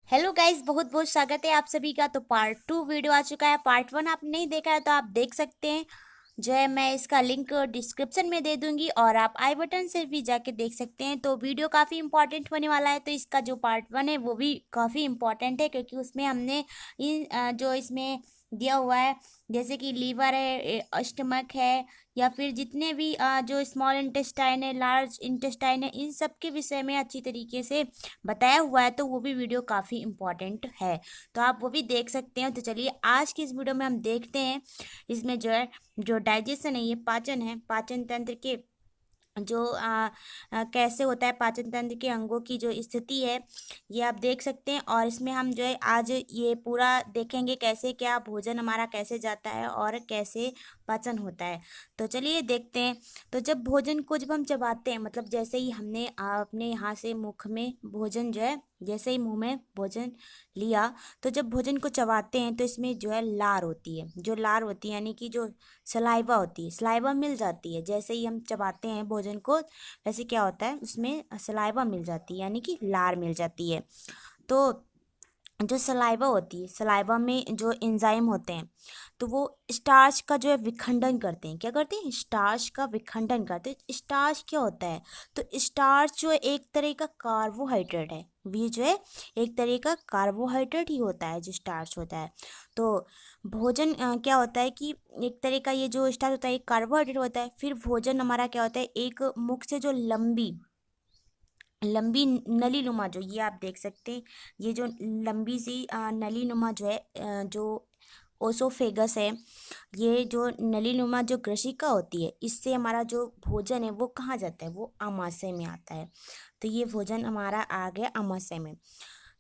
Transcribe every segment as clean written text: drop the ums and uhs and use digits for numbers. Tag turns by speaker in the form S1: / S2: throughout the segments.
S1: Hello guys, बहुत बहुत स्वागत है आप सभी का। तो पार्ट 2 वीडियो आ चुका है। पार्ट 1 आपने नहीं देखा है तो आप देख सकते हैं। जो है मैं इसका लिंक डिस्क्रिप्शन में दे दूंगी और आप आई बटन से भी जाके देख सकते हैं। तो वीडियो काफ़ी इंपॉर्टेंट होने वाला है। तो इसका जो पार्ट 1 है वो भी काफ़ी इंपॉर्टेंट है, क्योंकि उसमें हमने जो इसमें दिया हुआ है, जैसे कि लीवर है, स्टमक है, या फिर जितने भी जो स्मॉल इंटेस्टाइन है, लार्ज इंटेस्टाइन है, इन सब के विषय में अच्छी तरीके से बताया हुआ है। तो वो भी वीडियो काफ़ी इम्पोर्टेंट है, तो आप वो भी देख सकते हैं। तो चलिए आज की इस वीडियो में हम देखते हैं इसमें जो है, जो डाइजेशन है, ये पाचन है, पाचन तंत्र के जो कैसे होता है, पाचन तंत्र के अंगों की जो स्थिति है, ये आप देख सकते हैं। और इसमें हम जो है आज ये पूरा देखेंगे कैसे क्या भोजन हमारा कैसे जाता है और कैसे पाचन होता है। तो चलिए देखते हैं। तो जब भोजन को जब हम चबाते हैं, मतलब जैसे ही हमने अपने यहाँ से मुख में भोजन जो है, जैसे ही मुंह में भोजन लिया, तो जब भोजन को चबाते हैं तो इसमें जो है लार होती है। जो लार होती है यानी कि जो सलाइवा होती है, सलाइवा मिल जाती है। जैसे ही हम चबाते हैं भोजन को, वैसे क्या होता है, उसमें सलाइवा मिल जाती है, यानी कि लार मिल जाती है। तो जो सलाइवा होती है, सलाइवा में जो एंजाइम होते हैं, तो वो स्टार्च का जो है विखंडन करते हैं। क्या करते हैं? स्टार्च का विखंडन करते हैं। स्टार्च क्या होता है? तो स्टार्च जो है एक तरह का कार्बोहाइड्रेट है। ये जो है एक तरह का कार्बोहाइड्रेट ही होता है जो स्टार्च होता है। तो भोजन क्या होता है कि एक तरह का ये जो स्टार्च होता है एक कार्बोहाइड्रेट होता है। फिर भोजन हमारा क्या होता है, एक मुख से जो लंबी लंबी नली नुमा, जो ये आप देख सकते हैं, ये जो लंबी सी नली नुमा जो है, जो ओसोफेगस है, ये जो नली नुमा जो ग्रसिका होती है, इससे हमारा जो भोजन है वो कहाँ जाता है, वो आमाशय में आता है। तो ये भोजन हमारा आ गया आमाशय में।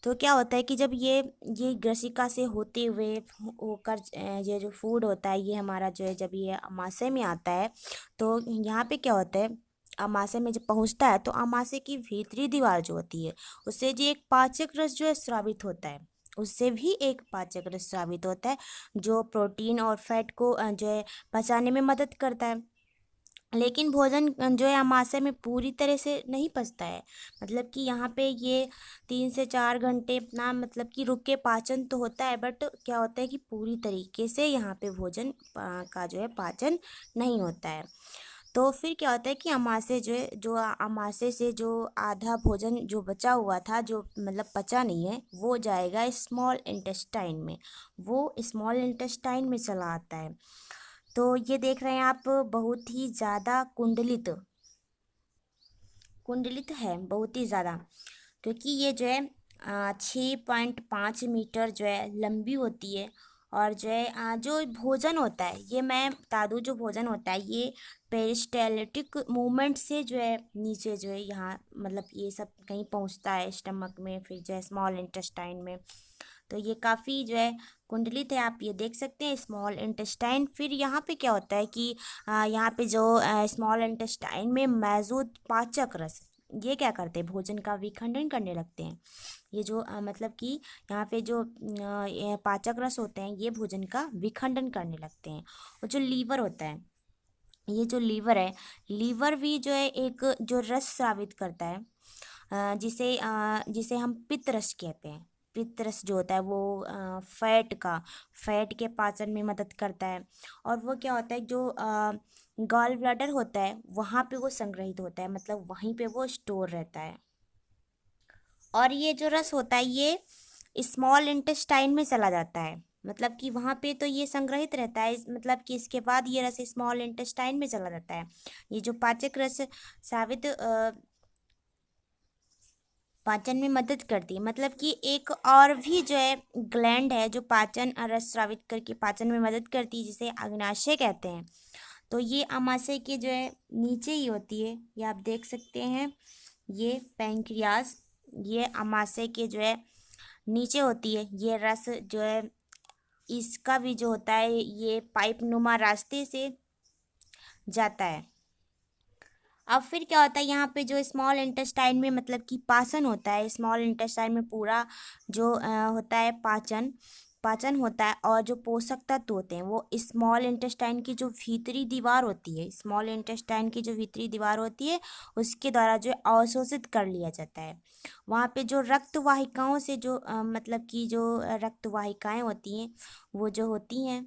S1: तो क्या होता है कि जब ये ग्रसिका से होते हुए होकर ये जो फूड होता है, ये हमारा जो है जब ये आमाशय में आता है, तो यहाँ पे क्या होता है, अमाशय में जब पहुंचता है तो अमाशय की भीतरी दीवार जो होती है, उससे जो एक पाचक रस जो है स्रावित होता है। उससे भी एक पाचक रस स्रावित होता है, जो प्रोटीन और फैट को जो है पचाने में मदद करता है। लेकिन भोजन जो है अमाशय में पूरी तरह से नहीं पचता है। मतलब कि यहाँ पे ये 3 से 4 घंटे अपना मतलब कि रुक के पाचन तो होता है, बट क्या होता है कि पूरी तरीके से यहाँ पे भोजन का जो है पाचन नहीं होता है। तो फिर क्या होता है कि अमाशय जो है, जो अमाशय से जो आधा भोजन जो बचा हुआ था, जो मतलब पचा नहीं है, वो जाएगा स्मॉल इंटेस्टाइन में। वो स्मॉल इंटेस्टाइन में चला आता है। तो ये देख रहे हैं आप, बहुत ही ज़्यादा कुंडलित कुंडलित है, बहुत ही ज़्यादा, क्योंकि ये जो है 6.5 मीटर जो है लंबी होती है। और जो है जो भोजन होता है, ये मैं बता दूँ, जो भोजन होता है ये पेरिस्टाल्टिक मूवमेंट से जो है नीचे जो है यहाँ मतलब ये सब कहीं पहुँचता है स्टमक में, फिर जो है स्मॉल इंटेस्टाइन में। तो ये काफ़ी जो है कुंडलित है, आप ये देख सकते हैं स्मॉल इंटेस्टाइन। फिर यहाँ पे क्या होता है कि यहाँ पे जो स्मॉल इंटेस्टाइन में मौजूद पाचक रस, ये क्या करते हैं, भोजन का विखंडन करने लगते हैं। ये जो मतलब कि यहाँ पे जो ये पाचक रस होते हैं, ये भोजन का विखंडन करने लगते हैं। और जो लीवर होता है, ये जो लीवर है, लीवर भी जो है एक जो रस स्रावित करता है, जिसे हम पित्त रस कहते हैं। पित्त रस जो होता है वो फैट के पाचन में मदद करता है। और वो क्या होता है, जो गॉल ब्लैडर होता है वहाँ पे वो संग्रहित होता है, मतलब वहीं पे वो स्टोर रहता है। और ये जो रस होता है ये स्मॉल इंटेस्टाइन में चला जाता है, मतलब कि वहाँ पे तो ये संग्रहित रहता है, मतलब कि इसके बाद ये रस स्मॉल इंटेस्टाइन में चला जाता है। ये जो पाचक रस सावित पाचन में मदद करती है। मतलब कि एक और भी जो है ग्लैंड है जो पाचन रस स्रावित करके पाचन में मदद करती है, जिसे अग्नाशय कहते हैं। तो ये आमाशय के जो है नीचे ही होती है, ये आप देख सकते हैं, ये पैंक्रियास, ये आमाशय के जो है नीचे होती है। ये रस जो है इसका भी जो होता है, ये पाइप नुमा रास्ते से जाता है। अब फिर क्या होता है, यहाँ पे जो स्मॉल इंटेस्टाइन में मतलब कि पाचन होता है, स्मॉल इंटेस्टाइन में पूरा जो होता है पाचन, पाचन होता है और जो पोषक तत्व होते हैं वो स्मॉल इंटेस्टाइन की जो भीतरी दीवार होती है, स्मॉल इंटेस्टाइन की जो भीतरी दीवार होती है उसके द्वारा जो है अवशोषित कर लिया जाता है। वहाँ पे जो रक्त वाहिकाओं से जो मतलब कि जो रक्त वाहिकाएं होती हैं वो जो होती हैं,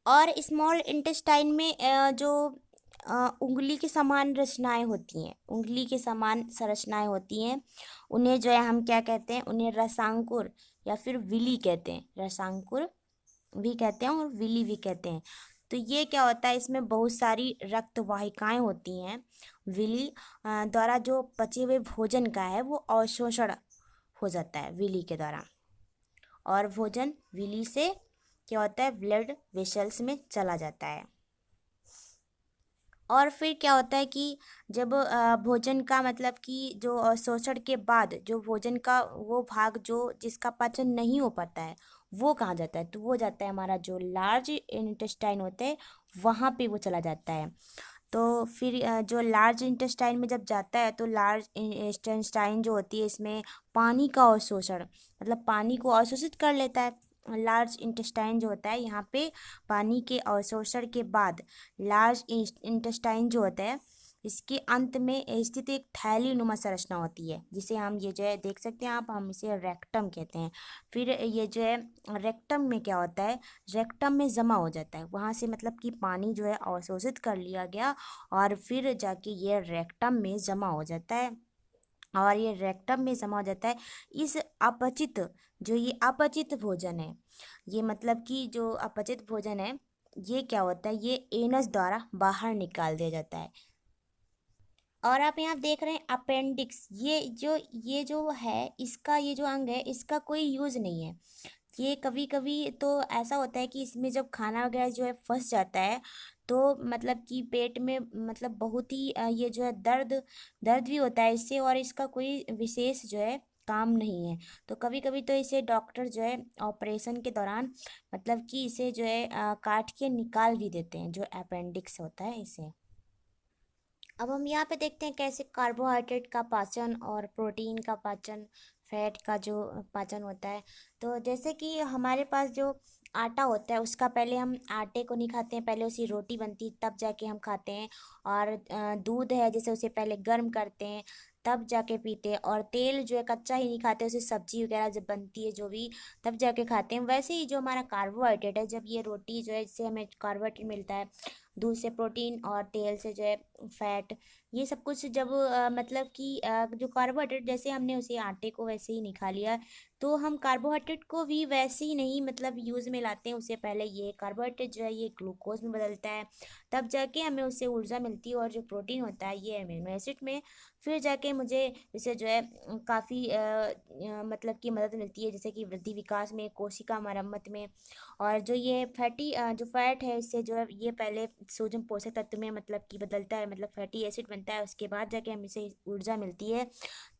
S1: और स्मॉल इंटेस्टाइन में जो उंगली के समान रचनाएं होती हैं, उंगली के समान संरचनाएं होती हैं, उन्हें जो है हम क्या कहते हैं, उन्हें रसांकुर या फिर विली कहते हैं। रसांकुर भी कहते हैं और विली भी कहते हैं। तो ये क्या होता है, इसमें बहुत सारी रक्त वाहिकाएं होती हैं। विली द्वारा जो पचे हुए भोजन का है वो अवशोषण हो जाता है विली के द्वारा, और भोजन विली से क्या होता है, ब्लड वेसल्स में चला जाता है। और फिर क्या होता है कि जब भोजन का मतलब कि जो अवशोषण के बाद जो भोजन का वो भाग जो जिसका पाचन नहीं हो पाता है वो कहाँ जाता है, तो वो जाता है हमारा जो लार्ज इंटेस्टाइन होते हैं वहाँ पे वो चला जाता है। तो फिर जो लार्ज इंटेस्टाइन में जब जाता है तो लार्ज इंटेस्टाइन जो होती है इसमें पानी का अवशोषण मतलब पानी को अवशोषित कर लेता है। लार्ज इंटेस्टाइन जो होता है यहाँ पे पानी के अवशोषण के बाद लार्ज इंटेस्टाइन जो होता है इसके अंत में स्थित एक थैली नुमा संरचना होती है, जिसे हम ये जो है देख सकते हैं आप, हम इसे रेक्टम कहते हैं। फिर ये जो है रेक्टम में क्या होता है, रेक्टम में जमा हो जाता है, वहाँ से मतलब कि पानी जो है अवशोषित कर लिया गया और फिर जाके ये रेक्टम में जमा हो जाता है, और ये रेक्टम में जमा हो जाता है। इस अपचित जो ये अपचित भोजन है, ये मतलब कि जो अपचित भोजन है ये क्या होता है, ये एनस द्वारा बाहर निकाल दिया जाता है। और आप यहाँ देख रहे हैं अपेंडिक्स, ये जो है इसका ये जो अंग है इसका कोई यूज़ नहीं है। ये कभी कभी तो ऐसा होता है कि इसमें जब खाना वगैरह जो है फंस जाता है तो मतलब कि पेट में मतलब बहुत ही ये जो है दर्द दर्द भी होता है इससे, और इसका कोई विशेष जो है काम नहीं है। तो कभी कभी तो इसे डॉक्टर जो है ऑपरेशन के दौरान मतलब कि इसे जो है काट के निकाल भी देते हैं, जो अपेंडिक्स होता है इसे। अब हम यहाँ पे देखते हैं कैसे कार्बोहाइड्रेट का पाचन और प्रोटीन का पाचन, फैट का जो पाचन होता है। तो जैसे कि हमारे पास जो आटा होता है उसका पहले हम आटे को नहीं खाते हैं, पहले उसकी रोटी बनती है तब जाके हम खाते हैं। और दूध है जैसे उसे पहले गर्म करते हैं तब जाके पीते हैं। और तेल जो है कच्चा ही नहीं खाते, उसे सब्जी वगैरह जब बनती है जो भी तब जाके खाते हैं। वैसे ही जो हमारा कार्बोहाइड्रेट है, जब ये रोटी जो है इससे हमें कार्बोहाइड्रेट मिलता है, दूध से प्रोटीन और तेल से जो है फैट, ये सब कुछ जब मतलब कि जो कार्बोहाइड्रेट जैसे हमने उसे आटे को वैसे ही नहीं खा लिया, तो हम कार्बोहाइड्रेट को भी वैसे ही नहीं मतलब यूज़ में लाते हैं। उससे पहले ये कार्बोहाइड्रेट जो है ये ग्लूकोज में बदलता है, तब जाके हमें उससे ऊर्जा मिलती है। और जो प्रोटीन होता है ये अमीनो एसिड में फिर जाके मुझे इसे जो है काफ़ी मतलब कि मदद मिलती है, जैसे कि वृद्धि विकास में, कोशिका मरम्मत में। और जो ये फैटी जो फैट है इससे जो है ये पहले सोडियम पोषक तत्व में मतलब कि बदलता है, मतलब फैटी एसिड बनता है, उसके बाद जाके हमें इसे ऊर्जा मिलती है।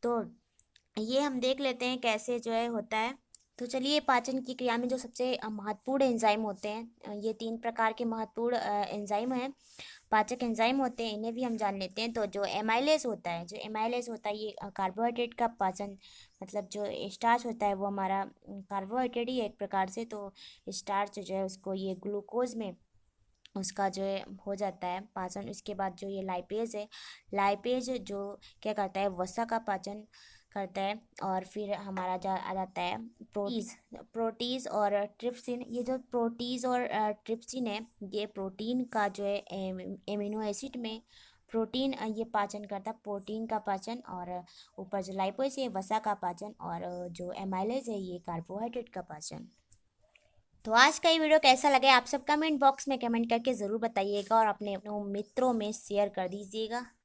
S1: तो ये हम देख लेते हैं कैसे जो है होता है। तो चलिए, पाचन की क्रिया में जो सबसे महत्वपूर्ण एंजाइम होते हैं, ये 3 प्रकार के महत्वपूर्ण एंजाइम हैं, पाचक एंजाइम होते हैं, इन्हें भी हम जान लेते हैं। तो जो एमाइलेज होता है, जो एमाइलेज होता है ये कार्बोहाइड्रेट का पाचन मतलब जो स्टार्च होता है वो हमारा कार्बोहाइड्रेट ही है एक प्रकार से। तो स्टार्च जो है उसको ये ग्लूकोज में उसका जो है हो जाता है पाचन। उसके बाद जो ये लाइपेज है, लाइपेज जो क्या करता है, वसा का पाचन करता है। और फिर हमारा आ जाता है प्रोटीज और ट्रिप्सिन। ये जो प्रोटीज और ट्रिप्सिन है ये प्रोटीन का जो है एमिनो एसिड में प्रोटीन ये पाचन करता है, प्रोटीन का पाचन। और ऊपर जो लाइपेज है वसा का पाचन, और जो एमाइलेज है ये कार्बोहाइड्रेट का पाचन। तो आज का ये वीडियो कैसा लगा आप सब कमेंट बॉक्स में कमेंट करके ज़रूर बताइएगा, और अपने मित्रों में शेयर कर दीजिएगा।